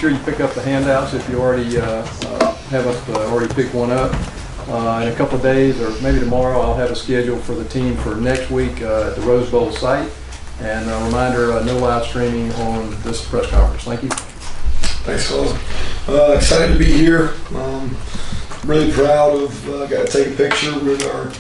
sure you pick up the handouts if you already have us already pick one up. In a couple of days, or maybe tomorrow, I'll have a schedule for the team for next week at the Rose Bowl site. And a reminder, no live streaming on this press conference. Thank you. Thanks, Colin. Excited to be here. Really proud of, got to take a picture with our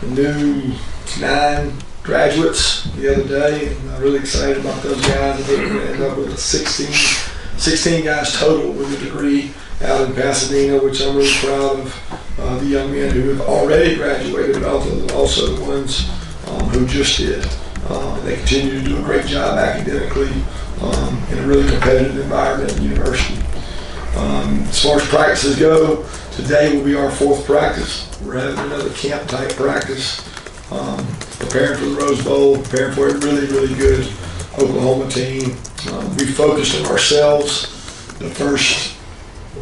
new 9 graduates the other day, and really excited about those guys. I think we're going to end up with 16 guys total with a degree out in Pasadena, which I'm really proud of the young men who have already graduated, but also the ones who just did. They continue to do a great job academically in a really competitive environment at the university. As far as practices go, today will be our 4th practice. We're having another camp type practice, preparing for the Rose Bowl, preparing for a really, really good Oklahoma team. We focused on ourselves. The first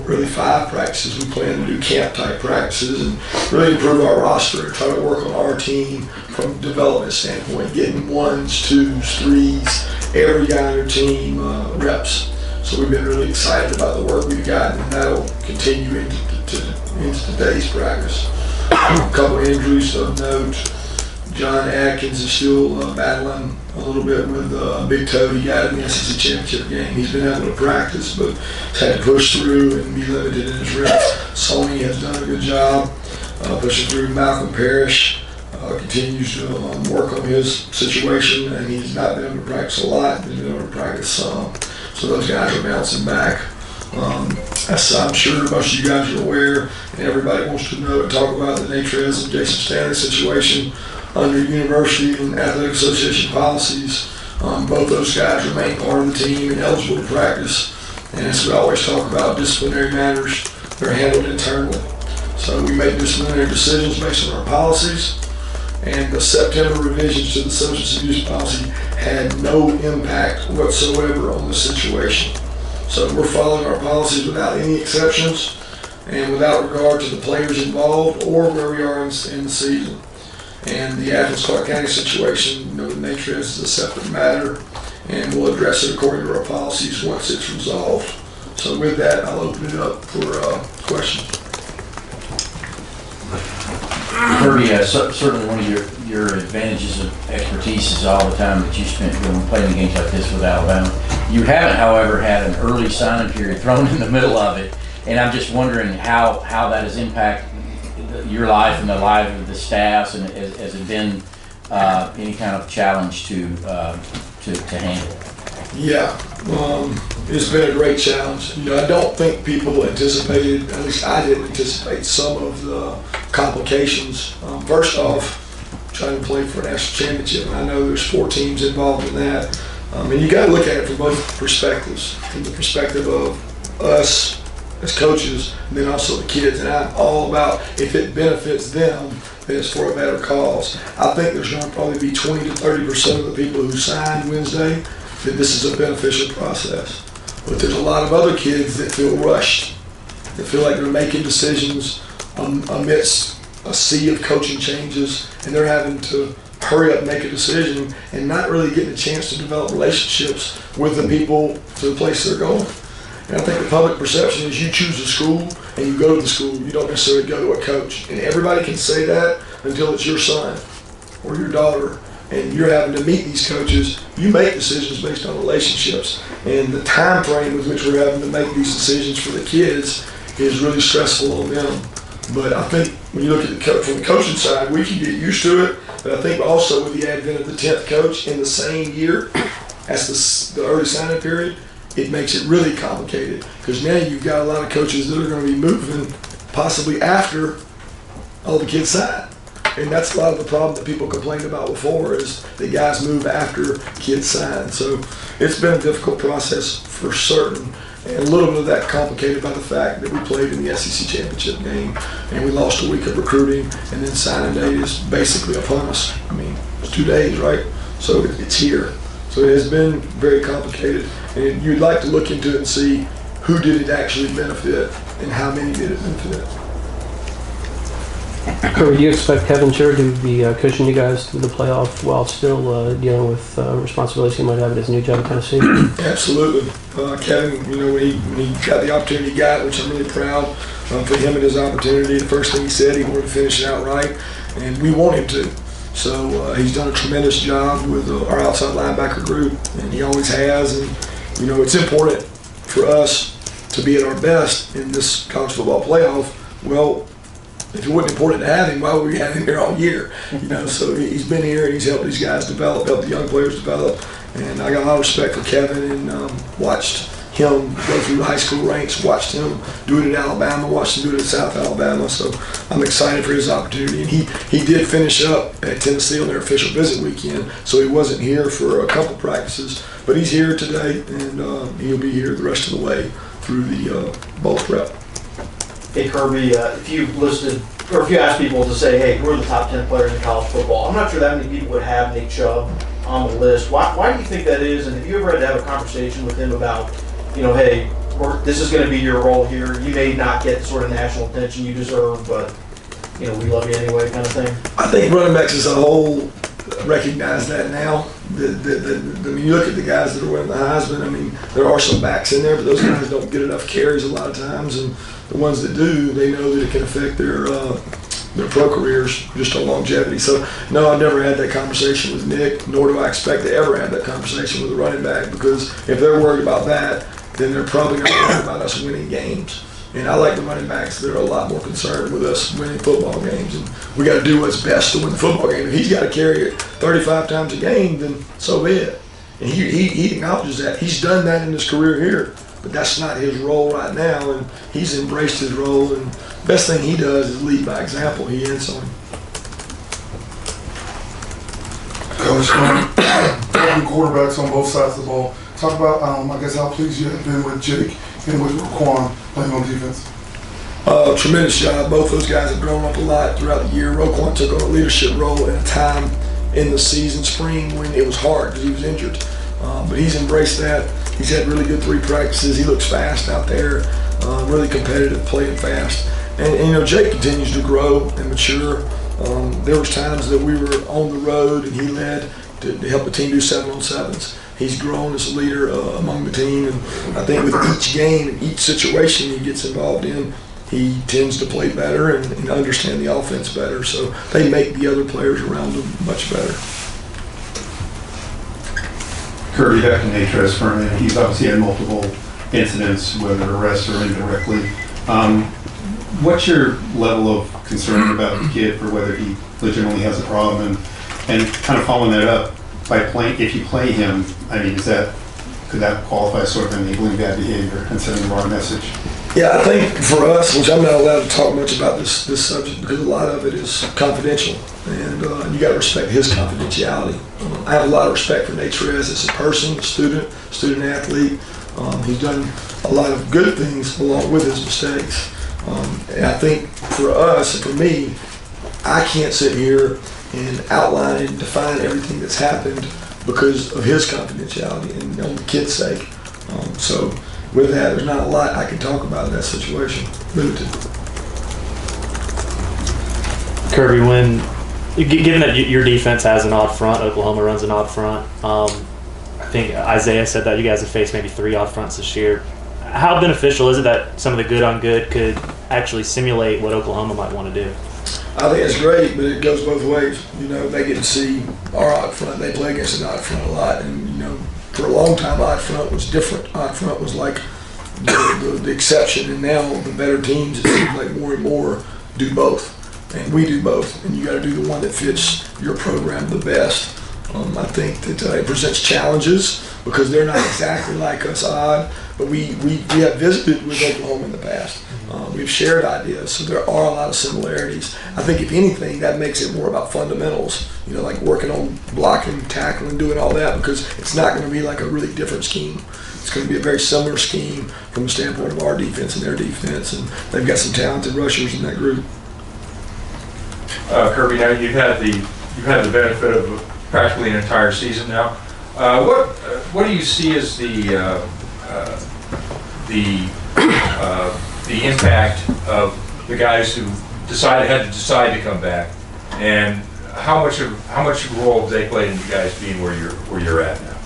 really 5 practices we plan to do camp type practices and really improve our roster and try to work on our team from a development standpoint, getting 1s, 2s, 3s, every guy on your team reps. So we've been really excited about the work we've gotten, and that'll continue into today's practice. A couple of injuries of note. John Atkins is still battling a little bit with a big toe he got in the SEC championship game. He's been able to practice, but had to push through and be limited in his reps. Sony has done a good job pushing through. Malcolm Parrish continues to work on his situation, and he's not been able to practice a lot, but he's been able to practice some. So those guys are bouncing back. As I'm sure most of you guys are aware, and everybody wants to know and talk about the Natrez and Jason Stanley situation under University and Athletic Association policies. Both those guys remain part of the team and eligible to practice. And as we always talk about, disciplinary matters, they're handled internally. So we make disciplinary decisions based on our policies, and the September revisions to the substance abuse policy had no impact whatsoever on the situation. So we're following our policies without any exceptions and without regard to the players involved or where we are in the season. And the Athens-Clarke County situation, you know, the nature is a separate matter, and we'll address it according to our policies once it's resolved. So with that, I'll open it up for questions. Kirby, certainly one of your advantages of expertise is all the time that you spent playing games like this with Alabama. You haven't, however, had an early signing period thrown in the middle of it, and I'm just wondering how that has impacted your life and the life of the staffs, and has it been any kind of challenge to handle? Yeah, it's been a great challenge. You know, I don't think people anticipated, at least I didn't anticipate, some of the complications. First off, trying to play for a national championship, and I know there's 4 teams involved in that. And you got to look at it from both perspectives, from the perspective of us as coaches, and then also the kids. And I'm all about, if it benefits them, then it's for a better cause. I think there's going to probably be 20 to 30% of the people who signed Wednesday that this is a beneficial process. But there's a lot of other kids that feel rushed, that feel like they're making decisions amidst a sea of coaching changes, and they're having to hurry up and make a decision and not really getting a chance to develop relationships with the people to the place they're going. And I think the public perception is you choose a school and you go to the school, you don't necessarily go to a coach. And everybody can say that until it's your son or your daughter and you're having to meet these coaches. You make decisions based on relationships, and the time frame with which we're having to make these decisions for the kids is really stressful on them. But I think when you look at from the coaching side, we can get used to it. But I think also with the advent of the 10th coach in the same year as the early signing period, it makes it really complicated, because now you've got a lot of coaches that are going to be moving possibly after all the kids sign. And that's a lot of the problem that people complained about before, is that guys move after kids sign. So it's been a difficult process for certain, and a little bit of that complicated by the fact that we played in the SEC championship game and we lost a week of recruiting, and then signing day is basically upon us. I mean, it's 2 days, right? So it's here. So it has been very complicated, and you'd like to look into it and see who did it actually benefit and how many did it benefit. Kirby, do you expect Kevin Sherr to be coaching you guys through the playoff while still dealing with responsibilities he might have at his new job in Tennessee? Absolutely. Kevin, when he got the opportunity he got, which I'm really proud for him and his opportunity. The first thing he said, he wanted to finish it out right, and we want him to. So he's done a tremendous job with our outside linebacker group, and he always has. And it's important for us to be at our best in this college football playoff. Well, if it wasn't important to have him, why would we have him here all year? So he's been here and he's helped these guys develop, helped the young players develop. And I got a lot of respect for Kevin, and watched him go through the high school ranks, watched him do it at Alabama, watched him do it at South Alabama. So I'm excited for his opportunity. And he did finish up at Tennessee on their official visit weekend, so he wasn't here for a couple practices. But he's here today, and he'll be here the rest of the way through the bowl prep. Hey Kirby, if you asked people to say, hey, who are the top 10 players in college football, I'm not sure that many people would have Nick Chubb on the list. Why do you think that is? And have you ever had to have a conversation with him about, hey, this is going to be your role here. You may not get the sort of national attention you deserve, but we love you anyway, kind of thing. I think running backs as a whole recognize that now. When you look at the guys that are winning the Heisman, there are some backs in there, but those guys don't get enough carries a lot of times, and the ones that do, they know that it can affect their pro careers, just on longevity. So, no, I've never had that conversation with Nick, nor do I expect to ever have that conversation with a running back, because if they're worried about that, then they're probably not worried about us winning games. And I like the running backs that are a lot more concerned with us winning football games. And we got to do what's best to win the football game. If he's got to carry it 35 times a game, then so be it. And he acknowledges that. He's done that in his career here. But that's not his role right now, and he's embraced his role. And the best thing he does is lead by example. He ends on him. Coach, quarterbacks on both sides of the ball. Talk about, I guess, how pleased you have been with Jake and with Roquan playing on defense. Tremendous job. Both those guys have grown up a lot throughout the year. Roquan took on a leadership role at a time in the season, spring, when it was hard because he was injured. But he's embraced that. He's had really good 3 practices. He looks fast out there, really competitive, playing fast. And Jake continues to grow and mature. There was times that we were on the road and he led to help the team do 7-on-7s. He's grown as a leader among the team, and I think with each game and each situation he gets involved in, he tends to play better and understand the offense better. So they make the other players around him much better. Kirby, back to Natras for a minute. He's obviously had multiple incidents, whether arrests or indirectly. What's your level of concern about the kid for whether he legitimately has a problem? And kind of following that up, if you play him, could that qualify as sort of enabling bad behavior and sending the wrong message? Yeah, I think for us, which I'm not allowed to talk much about this subject because a lot of it is confidential, and you got to respect his confidentiality. I have a lot of respect for Natras as a person, student athlete. He's done a lot of good things along with his mistakes. And I think for us, for me, I can't sit here and outline and define everything that's happened because of his confidentiality and on the kid's sake. So with that, there's not a lot I can talk about in that situation. Limited. Kirby, given that your defense has an odd front, Oklahoma runs an odd front, I think Isaiah said that you guys have faced maybe 3 odd fronts this year. How beneficial is it that some of the good on good could actually simulate what Oklahoma might want to do? I think it's great, but it goes both ways. They get to see our odd front. They play against an odd front a lot, and for a long time, odd front was different. Odd front was like the exception, and now the better teams, it seems like more and more do both, and we do both. And you got to do the one that fits your program the best. I think that it presents challenges because they're not exactly like us odd, but we have visited with Oklahoma in the past. We've shared ideas, so there are a lot of similarities. I think if anything, that makes it more about fundamentals, like working on blocking, tackling, doing all that, because it's not going to be like a really different scheme. It's going to be a very similar scheme from the standpoint of our defense and their defense, and they've got some talented rushers in that group. Kirby, now you've had the benefit of practically an entire season now. What do you see as the impact of the guys who had to decide to come back, and how much role have they played in you guys being where you're at now?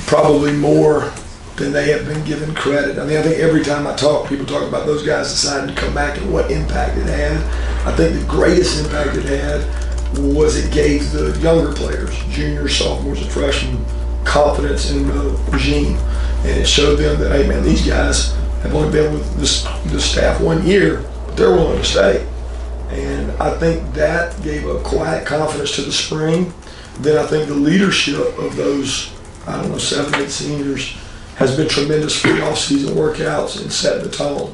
probably more than they have been given credit. I mean, I think every time I talk, people talk about those guys deciding to come back and what impact it had. I think the greatest impact it had was it gave the younger players, juniors, sophomores, and freshmen, confidence in the regime. And it showed them that, hey man, these guys have only been with this staff 1 year, but they're willing to stay. And I think that gave a quiet confidence to the spring. Then I think the leadership of those, 7, 8 seniors has been tremendous for the off-season workouts and setting the tone.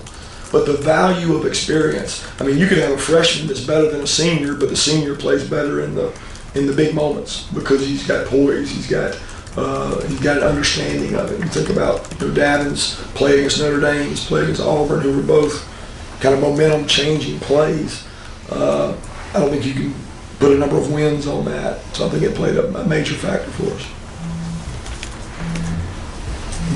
But the value of experience, I mean, you could have a freshman that's better than a senior, but the senior plays better in the big moments because he's got poise, he's got an understanding of it. You think about Davins played against Notre Dame, he's played against Auburn, who were both kind of momentum-changing plays. I don't think you can put a number of wins on that, so I think it played a major factor for us.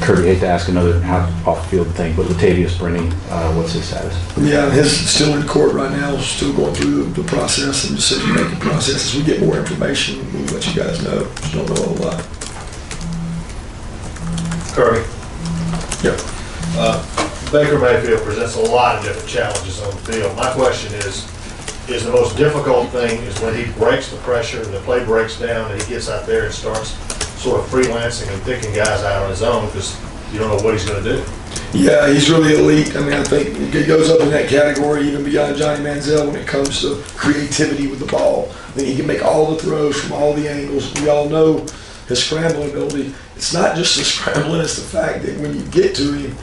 Kirby, hate to ask another off-field thing, but Latavius Brenny, what's his status? Yeah, his still in court right now, still going through the process and decision-making process. As we get more information, we'll let you guys know. Just don't know a whole lot. Kirby. Yep. Baker Mayfield presents a lot of different challenges on the field. My question is the most difficult thing is when he breaks the pressure and the play breaks down and he gets out there and starts sort of freelancing and picking guys out on his own because you don't know what he's going to do. Yeah, he's really elite. I mean, I think he goes up in that category even beyond Johnny Manziel when it comes to creativity with the ball. I think he can make all the throws from all the angles. We all know his scrambling ability. It's not just the scrambling, it's the fact that when you get to him,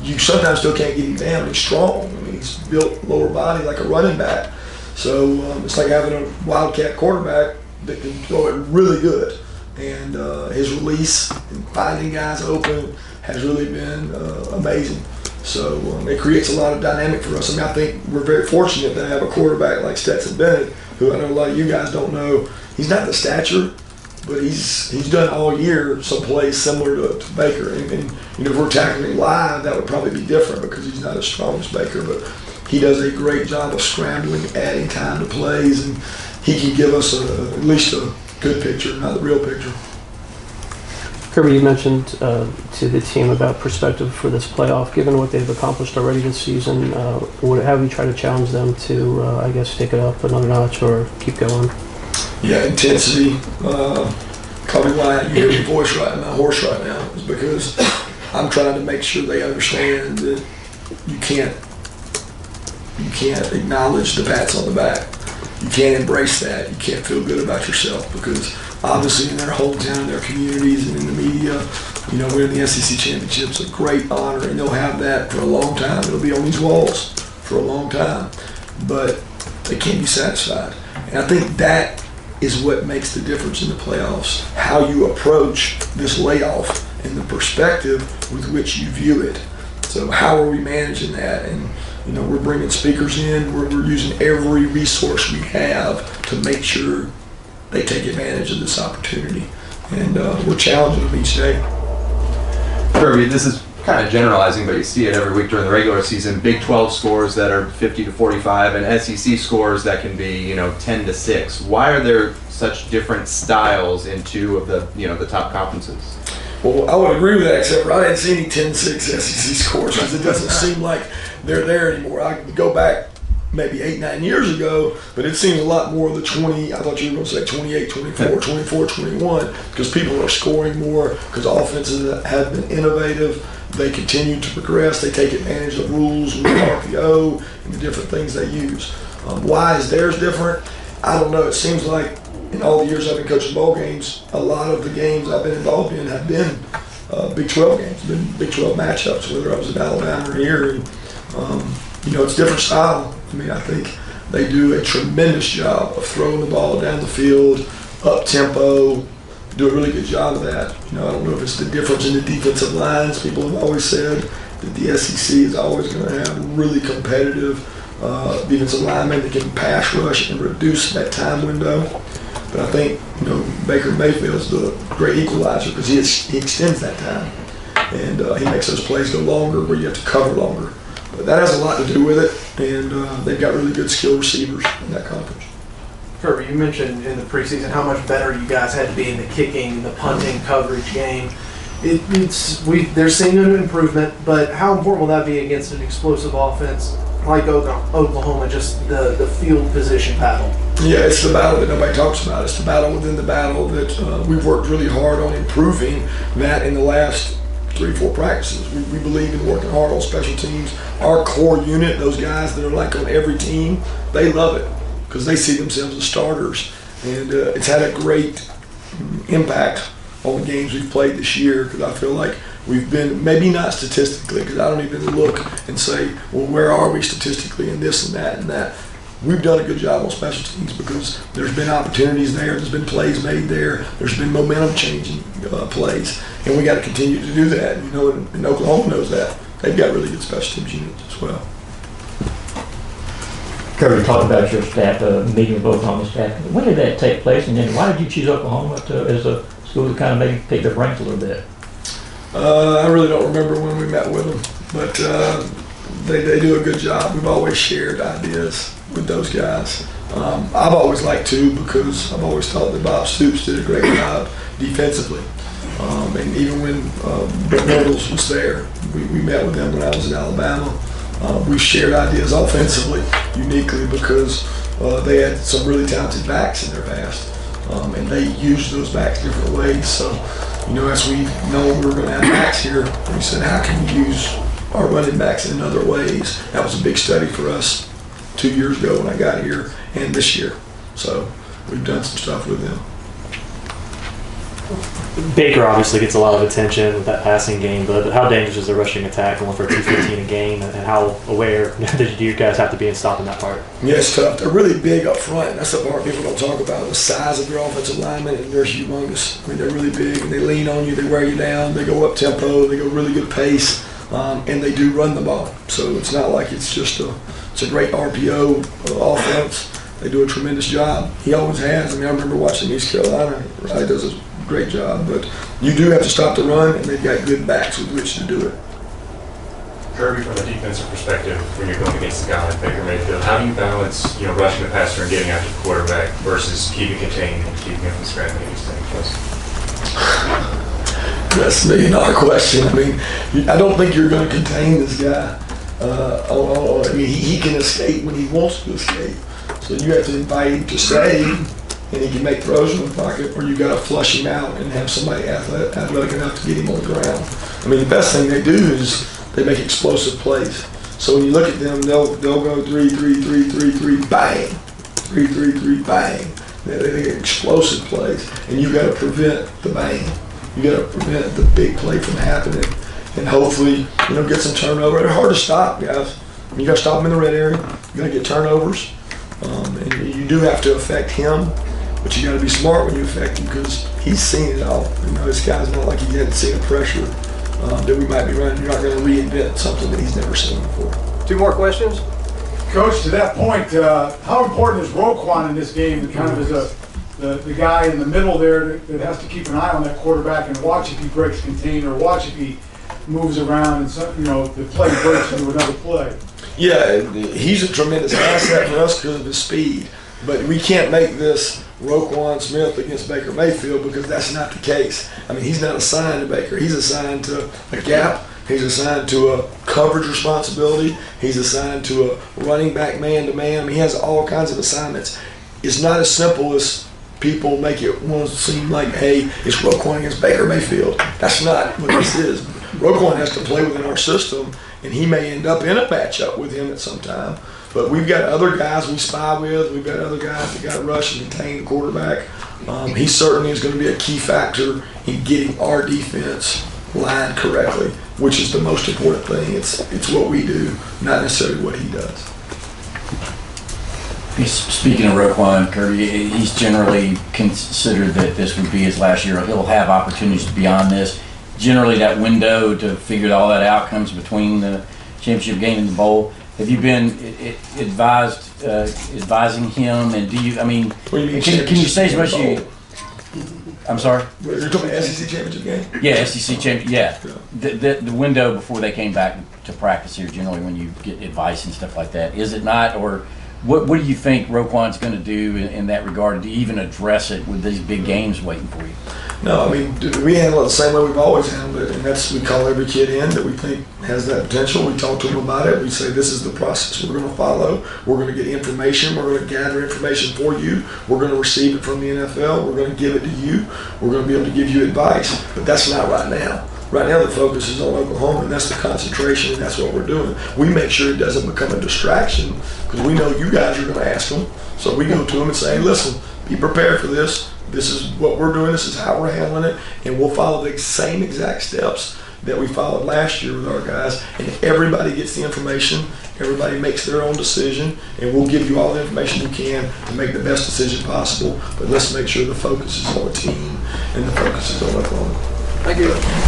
you sometimes still can't get him down. He's strong. I mean, he's built lower body like a running back. So it's like having a wildcat quarterback that can throw it really good. And his release and finding guys open has really been amazing. So it creates a lot of dynamic for us. I mean, I think we're very fortunate to have a quarterback like Stetson Bennett, who I know a lot of you guys don't know. He's not the stature, but he's done all year some plays similar to Baker. And if we're tackling live, that would probably be different because he's not as strong as Baker. But he does a great job of scrambling, adding time to plays, and he can give us at least a good picture, not the real picture. Kirby, you mentioned to the team about perspective for this playoff. Given what they've accomplished already this season, how have you tried to challenge them to, I guess, take it up another notch or keep going? Yeah, intensity. Probably why you hear my voice right now, my horse right now, is because I'm trying to make sure they understand that you can't acknowledge the pats on the back. You can't embrace that. You can't feel good about yourself because obviously in their hometown, their communities, and in the media, winning the SEC championship's a great honor, and they'll have that for a long time. It'll be on these walls for a long time, but they can't be satisfied. And I think that is what makes the difference in the playoffs, how you approach this layoff and the perspective with which you view it. So how are we managing that? And we're bringing speakers in, we're using every resource we have to make sure they take advantage of this opportunity. And we're challenging them each day. Kirby, this is kind of generalizing, but you see it every week during the regular season. Big 12 scores that are 50 to 45 and SEC scores that can be 10 to 6. Why are there such different styles in two of the top conferences? Well, I would agree with that, except for I didn't see any 10-6 SEC scores because it doesn't seem like they're there anymore. I could go back maybe 8-9 years ago, but it seems a lot more of the 20, I thought you were going to say 28, 24, 24, 21, because people are scoring more, because offenses have been innovative. They continue to progress. They take advantage of rules with RPO and the different things they use. Why is theirs different? I don't know. It seems like in all the years I've been coaching ball games, a lot of the games I've been involved in have been Big 12 games, been Big 12 matchups, whether I was at Alabama or here. And, it's different style. I mean, I think they do a tremendous job of throwing the ball down the field, up tempo, do a really good job of that. I don't know if it's the difference in the defensive lines. People have always said that the SEC is always going to have really competitive defensive linemen that can pass rush and reduce that time window. But I think, Baker Mayfield's the great equalizer because he extends that time. And he makes those plays go longer where you have to cover longer. But that has a lot to do with it, and they've got really good skilled receivers in that conference. Kirby, you mentioned in the preseason how much better you guys had to be in the kicking, the punting coverage game. they're seeing an improvement, but how important will that be against an explosive offense like Oklahoma, just the field position battle? Yeah, it's the battle that nobody talks about. It's the battle within the battle that we've worked really hard on improving that in the last 3-4 practices. We believe in working hard on special teams. Our core unit, those guys that are like on every team, they love it because they see themselves as starters. And it's had a great impact on the games we've played this year because I feel like we've been, maybe not statistically, because I don't even look and say, well, where are we statistically in this and that and that. We've done a good job on special teams because there's been opportunities there, there's been plays made there, there's been momentum changing plays, and we got to continue to do that. You know, and Oklahoma knows that. They've got really good special teams units as well. Kirby talked about your staff, meeting with Oklahoma staff. When did that take place, and then why did you choose Oklahoma as a school to kind of maybe pick their brains a little bit? I really don't remember when we met with them, but they do a good job. We've always shared ideas with those guys. I've always liked to because I've always thought that Bob Stoops did a great job defensively. And even when Brett Noodles was there, we met with them when I was in Alabama. We shared ideas offensively uniquely because they had some really talented backs in their past. And they used those backs different ways. So, you know, as we know we were going to have backs here, we said, how can we use our running backs in other ways? That was a big study for us 2 years ago when I got here and this year. So we've done some stuff with them. Baker obviously gets a lot of attention with that passing game, but how dangerous is the rushing attack going for 215 a game, and how aware do you guys have to be in stopping that part? Yeah, it's tough. They're really big up front. That's the part people don't talk about, the size of their offensive linemen, and they're humongous. I mean, they're really big, and they lean on you, they wear you down, they go up tempo, they go really good pace, and they do run the ball. So it's not like it's just it's a great RPO offense. They do a tremendous job. He always has. I mean, I remember watching East Carolina. He does a great job, but you do have to stop the run, and they've got good backs with which to do it. Kirby, from a defensive perspective, when you're going against a guy like Baker Mayfield, how do you balance, rushing the passer and getting after the quarterback versus keeping contained and keeping him from scrambling and staying close? That's a $1 million question. I mean, I don't think you're going to contain this guy. I mean, he can escape when he wants to escape. So you have to invite him to stay, and he can make throws in the pocket, or you got to flush him out and have somebody athletic enough to get him on the ground. I mean, the best thing they do is they make explosive plays. So when you look at them, they'll go 3-3-3-3-3, bang, 3-3-3, bang. They get explosive plays, and you got to prevent the bang. You got to prevent the big play from happening, and hopefully, get some turnover. They're hard to stop, guys. You got to stop them in the red area. You got to get turnovers, and you do have to affect him. But you got to be smart when you affect him because he's seen it all. This guy's not like he hadn't seen a pressure that we might be running. You're not going to reinvent something that he's never seen before. 2 more questions? Coach, to that point, how important is Roquan in this game? Kind of as the guy in the middle there that has to keep an eye on that quarterback and watch if he breaks container, watch if he moves around and the play breaks into another play. Yeah, he's a tremendous asset for us because of his speed. But we can't make this Roquan Smith against Baker Mayfield because that's not the case. I mean, he's not assigned to Baker. He's assigned to a gap. He's assigned to a coverage responsibility. He's assigned to a running back man-to-man. I mean, he has all kinds of assignments. It's not as simple as people make it want to seem like, hey, it's Roquan against Baker Mayfield. That's not what this is. Roquan has to play within our system, and he may end up in a matchup with him at some time. But we've got other guys we spy with. We've got other guys that got to rush and contain the quarterback. He certainly is going to be a key factor in getting our defense lined correctly, which is the most important thing. It's what we do, not necessarily what he does. Speaking of Roquan, Kirby, he's generally considered that this would be his last year. He'll have opportunities beyond this. Generally, that window to figure all that out comes between the championship game and the bowl. Have you been advising him, and do you? I mean, can you say as much as you? I'm sorry. You're talking about SEC championship game? Yeah, SEC championship. Yeah, the window before they came back to practice here. Generally, when you get advice and stuff like that, is it not, or what do you think Roquan's going to do in that regard? Do you even address it with these big games waiting for you? No, I mean, we handle it the same way we've always handled it, and that's we call every kid in that we think has that potential. We talk to them about it. We say this is the process we're going to follow. We're going to get information. We're going to gather information for you. We're going to receive it from the NFL. We're going to give it to you. We're going to be able to give you advice. But that's not right now. Right now the focus is on Oklahoma, and that's the concentration, and that's what we're doing. We make sure it doesn't become a distraction because we know you guys are going to ask them. So we go to them and say, hey, listen, be prepared for this. This is what we're doing. This is how we're handling it. And we'll follow the same exact steps that we followed last year with our guys. And everybody gets the information. Everybody makes their own decision. And we'll give you all the information we can to make the best decision possible. But let's make sure the focus is on the team and the focus is on Oklahoma. Thank you.